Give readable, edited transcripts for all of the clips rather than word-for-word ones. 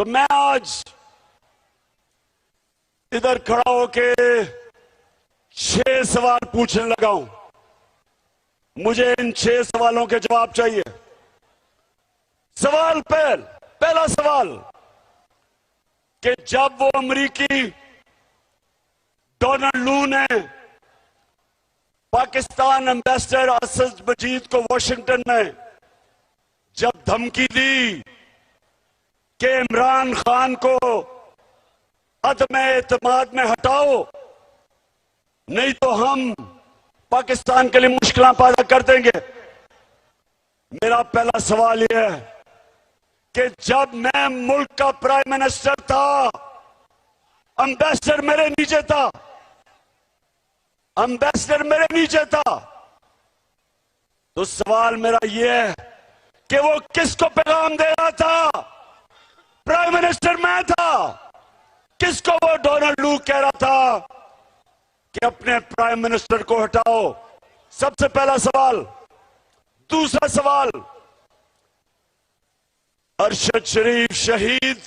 तो मैं आज इधर खड़ा होके 6 सवाल पूछने लगा हूं। मुझे इन 6 सवालों के जवाब चाहिए। सवाल पहला सवाल कि जब वो अमेरिकी डोनाल्ड लू ने पाकिस्तान एम्बेसडर असद मजीद को वॉशिंगटन में जब धमकी दी कि इमरान खान को अदम एतमाद में हटाओ, नहीं तो हम पाकिस्तान के लिए मुश्किलें पैदा कर देंगे। मेरा पहला सवाल यह है कि जब मैं मुल्क का प्राइम मिनिस्टर था, एम्बेसडर मेरे नीचे था, एम्बेसडर मेरे नीचे था, तो सवाल मेरा यह है कि वो किसको पैगाम दे रहा था? प्राइम मिनिस्टर मैं था। किसको वो डोनाल्ड लू कह रहा था कि अपने प्राइम मिनिस्टर को हटाओ? सबसे पहला सवाल। दूसरा सवाल, अरशद शरीफ शहीद,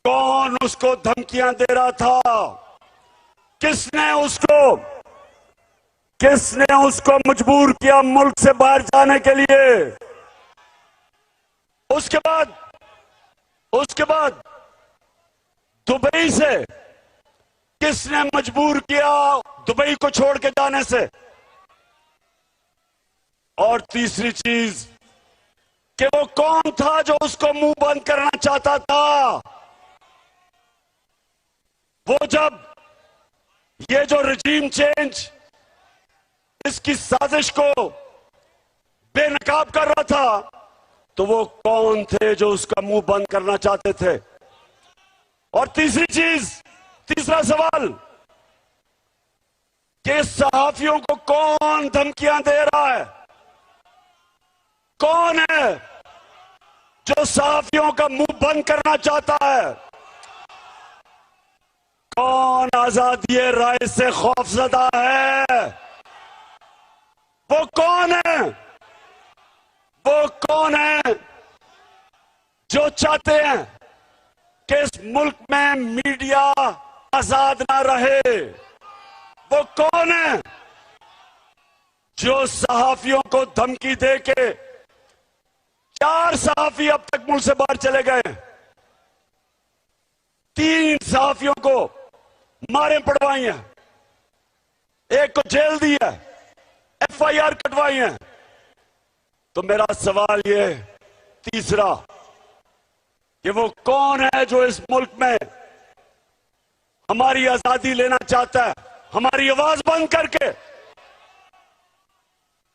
कौन उसको धमकियां दे रहा था? किसने उसको मजबूर किया मुल्क से बाहर जाने के लिए? उसके बाद दुबई से किसने मजबूर किया दुबई को छोड़ के जाने से? और तीसरी चीज कि वो कौन था जो उसको मुंह बंद करना चाहता था? वो जब ये जो रजीम चेंज इसकी साजिश को बेनकाब कर रहा था, तो वो कौन थे जो उसका मुंह बंद करना चाहते थे? और तीसरा सवाल कि सहाफियों को कौन धमकियां दे रहा है? कौन है जो सहाफियों का मुंह बंद करना चाहता है? कौन आजादी राय से खौफजदा है? वो कौन है जो चाहते हैं कि इस मुल्क में मीडिया आजाद ना रहे? वो कौन है जो सहाफियों को धमकी दे के 4 सहाफी अब तक मुल्क से बाहर चले गए, 3 सहाफियों को मारे पड़वाई हैं, एक को जेल दी है, FIR कटवाई है। तो मेरा सवाल ये तीसरा कि वो कौन है जो इस मुल्क में हमारी आजादी लेना चाहता है, हमारी आवाज बंद करके?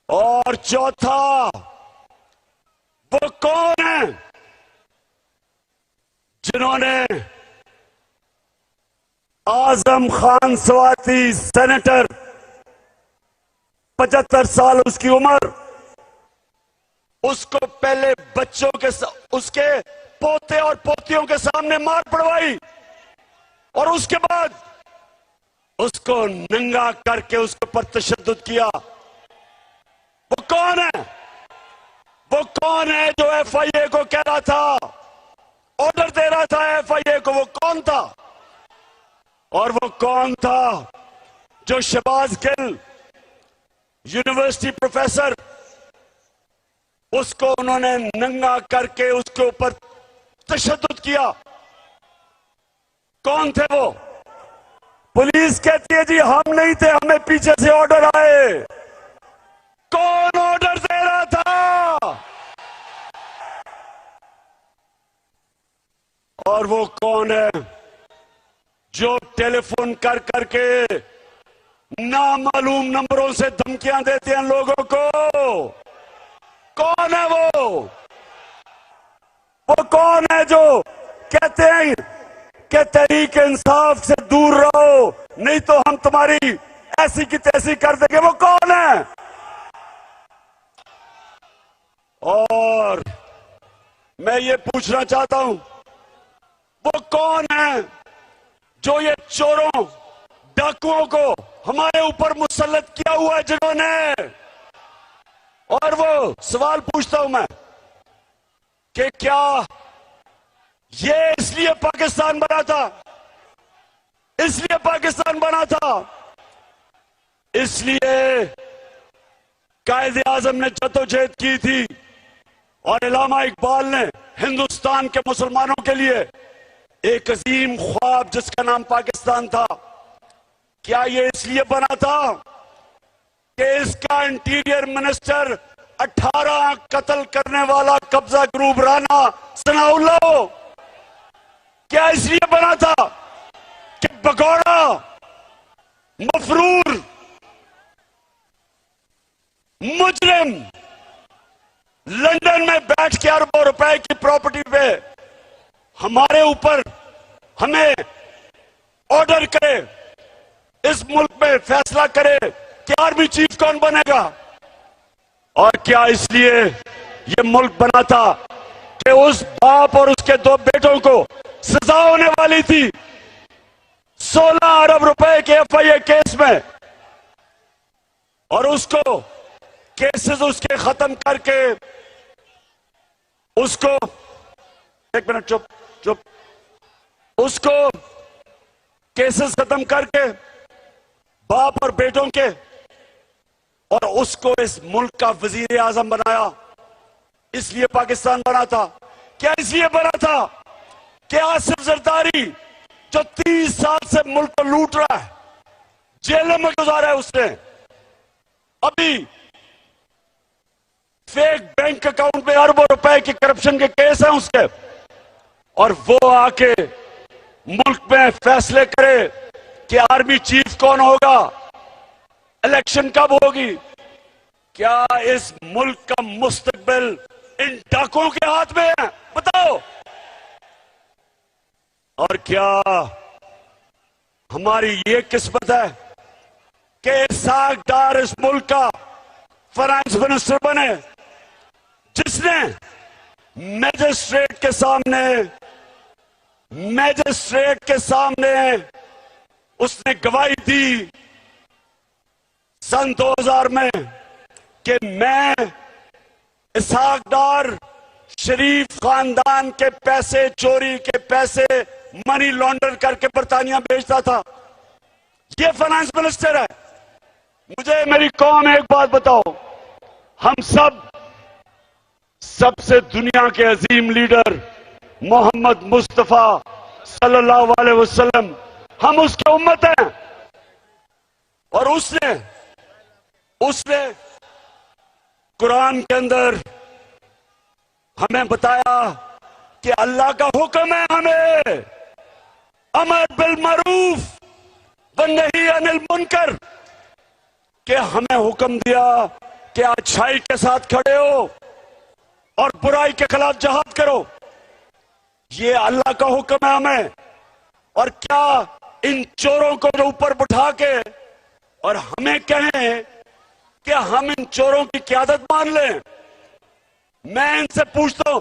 और चौथा, वो कौन है जिन्होंने आजम खान स्वाति, सेनेटर, 75 साल उसकी उम्र, उसको पहले बच्चों के उसके पोते और पोतियों के सामने मार पड़वाई और उसके बाद उसको नंगा करके उसके ऊपर तशद्दुद किया? वो कौन है? वो कौन है जो FIA को कह रहा था, ऑर्डर दे रहा था FIA को? वो कौन था? और वो कौन था जो शहबाज गिल, यूनिवर्सिटी प्रोफेसर, उसको उन्होंने नंगा करके उसके ऊपर तशद्दुद किया? कौन थे वो? पुलिस कहती है जी हम नहीं थे, हमें पीछे से ऑर्डर आए। कौन ऑर्डर दे रहा था? और वो कौन है जो टेलीफोन कर करके नामालूम नंबरों से धमकियां देते हैं लोगों को? कौन है वो? वो कौन है जो कहते हैं कि तहरीक इंसाफ से दूर रहो, नहीं तो हम तुम्हारी ऐसी की तैसी कर देंगे? वो कौन है? और मैं ये पूछना चाहता हूं, वो कौन है जो ये चोरों, डाकुओं को हमारे ऊपर मुसल्लत किया हुआ है जिन्होंने? और वो सवाल पूछता हूं मैं कि क्या ये इसलिए पाकिस्तान बना था, इसलिए पाकिस्तान बना था, इसलिए कायदे आजम ने जद्दोजहद की थी और इल्लामा इकबाल ने हिंदुस्तान के मुसलमानों के लिए एक अजीम ख्वाब जिसका नाम पाकिस्तान था। क्या ये इसलिए बना था कि इसका इंटीरियर मिनिस्टर 18 कत्ल करने वाला कब्जा ग्रुप राना सनाउल्लाह हो? क्या इसलिए बना था कि भगोड़ा मफरूर मुजरिम लंदन में बैठ के अरबों रुपए की प्रॉपर्टी पे हमारे ऊपर हमें ऑर्डर करे, इस मुल्क में फैसला करे कि आर्मी चीफ कौन बनेगा? और क्या इसलिए ये मुल्क बना था कि उस बाप और उसके 2 बेटों को सजा होने वाली थी 16 अरब रुपए के FIA केस में, और उसको केसेस उसके खत्म करके उसको, एक मिनट चुप चुप, उसको केसेस खत्म करके बाप और बेटों के, और उसको इस मुल्क का वजीर आजम बनाया। इसलिए पाकिस्तान बना था। क्या इसलिए बना था कि आसिफ जरदारी जो 30 साल से मुल्क को लूट रहा है, जेलों में गुजारा है उसने, अभी फेक बैंक अकाउंट में अरबों रुपए के करप्शन के केस हैं उसके, और वो आके मुल्क में फैसले करे कि आर्मी चीफ कौन होगा, इलेक्शन कब होगी? क्या इस मुल्क का मुस्तकबिल इन डाकुओं के हाथ में है? बताओ। और क्या हमारी ये किस्मत है कि इसाक डार इस मुल्क का फाइनेंस मिनिस्टर बने, जिसने मैजिस्ट्रेट के सामने उसने गवाही दी सन 2000 में कि मैं इसाक डार शरीफ खानदान के पैसे, चोरी के पैसे मनी लॉन्डर करके बर्तानिया भेजता था। ये फाइनेंस मिनिस्टर है। मुझे मेरी कौम एक बात बताओ, हम सबसे दुनिया के अजीम लीडर मोहम्मद मुस्तफा सल्लल्लाहु अलैहि वसल्लम, हम उसके उम्मत हैं, और उसने कुरान के अंदर हमें बताया कि अल्लाह का हुक्म है हमें अमर बिल मरूफ व नही अनिल मुनकर, कि हमें हुक्म दिया कि अच्छाई के साथ खड़े हो और बुराई के खिलाफ जहाद करो। ये अल्लाह का हुक्म है हमें। और क्या इन चोरों को जो ऊपर बिठा के और हमें कहें कि हम इन चोरों की क़यादत मान लें? मैं इनसे पूछता हूं,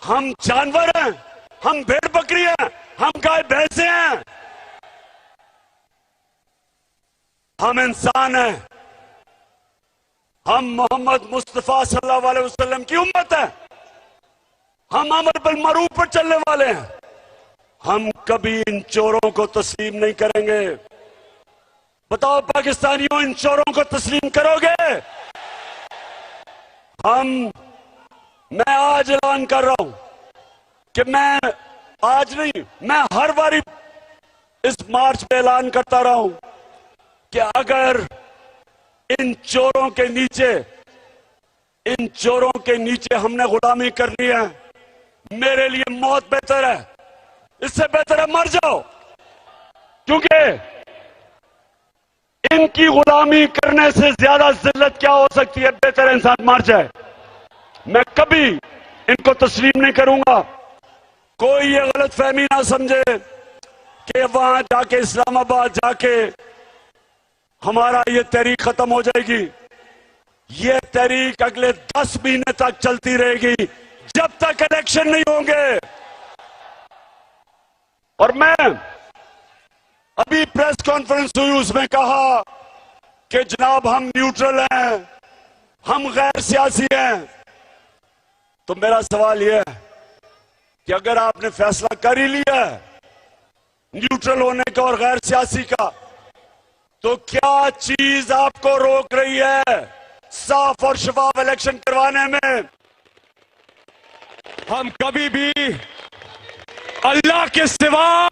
हम जानवर हैं? हम भेड़ बकरी हैं? हम गाय भैंसे हैं? हम इंसान हैं। हम मोहम्मद मुस्तफा सल्लल्लाहु अलैहि वसल्लम की उम्मत है। हम अमर बिल मरूफ पर चलने वाले हैं। हम कभी इन चोरों को तस्लीम नहीं करेंगे। बताओ पाकिस्तानियों, इन चोरों को तस्लीम करोगे? मैं आज ऐलान कर रहा हूं कि मैं आज नहीं, मैं हर बारी इस मार्च में ऐलान करता रहा हूं कि अगर इन चोरों के नीचे हमने गुलामी करनी है, मेरे लिए मौत बेहतर है। इससे बेहतर है मर जाओ, क्योंकि इनकी गुलामी करने से ज्यादा जिल्लत क्या हो सकती है? बेहतर इंसान मर जाए। मैं कभी इनको तस्लीम नहीं करूंगा। कोई ये गलत फहमी ना समझे कि वहां जाके इस्लामाबाद जाके हमारा ये तहरीक खत्म हो जाएगी। ये तहरीक अगले 10 महीने तक चलती रहेगी, जब तक इलेक्शन नहीं होंगे। और मैं अभी प्रेस कॉन्फ्रेंस हुई, उसमें कहा कि जनाब हम न्यूट्रल हैं, हम गैर सियासी हैं। तो मेरा सवाल यह है कि अगर आपने फैसला कर ही लिया है न्यूट्रल होने का और गैर सियासी का, तो क्या चीज आपको रोक रही है साफ और शफाफ इलेक्शन करवाने में? हम कभी भी अल्लाह के सिवा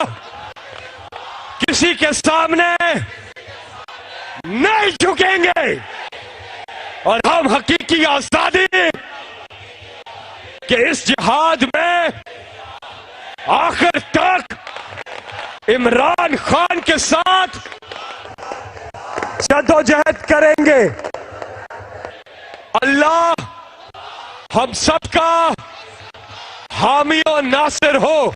किसी के सामने नहीं झुकेंगे और हम हकीकी आजादी के इस जिहाद में आखिर तक इमरान खान के साथ जद्दोजहद करेंगे। अल्लाह हम सबका हामी और नासिर हो,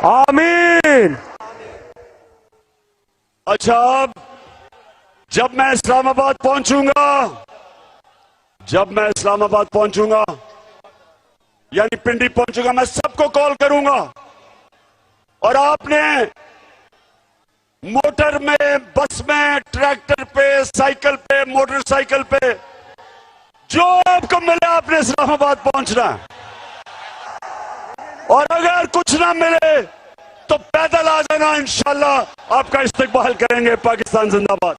आमीन। अच्छा, अब जब मैं इस्लामाबाद पहुंचूंगा यानी पिंडी पहुंचूंगा, मैं सबको कॉल करूंगा और आपने मोटर में, बस में, ट्रैक्टर पे, साइकिल पे, मोटरसाइकिल पे, जो आपको मिले आपने इस्लामाबाद पहुंचना है। और अगर कुछ ना मिले तो पैदल आ जाना, इंशाल्लाह आपका इस्तकबाल करेंगे। पाकिस्तान जिंदाबाद।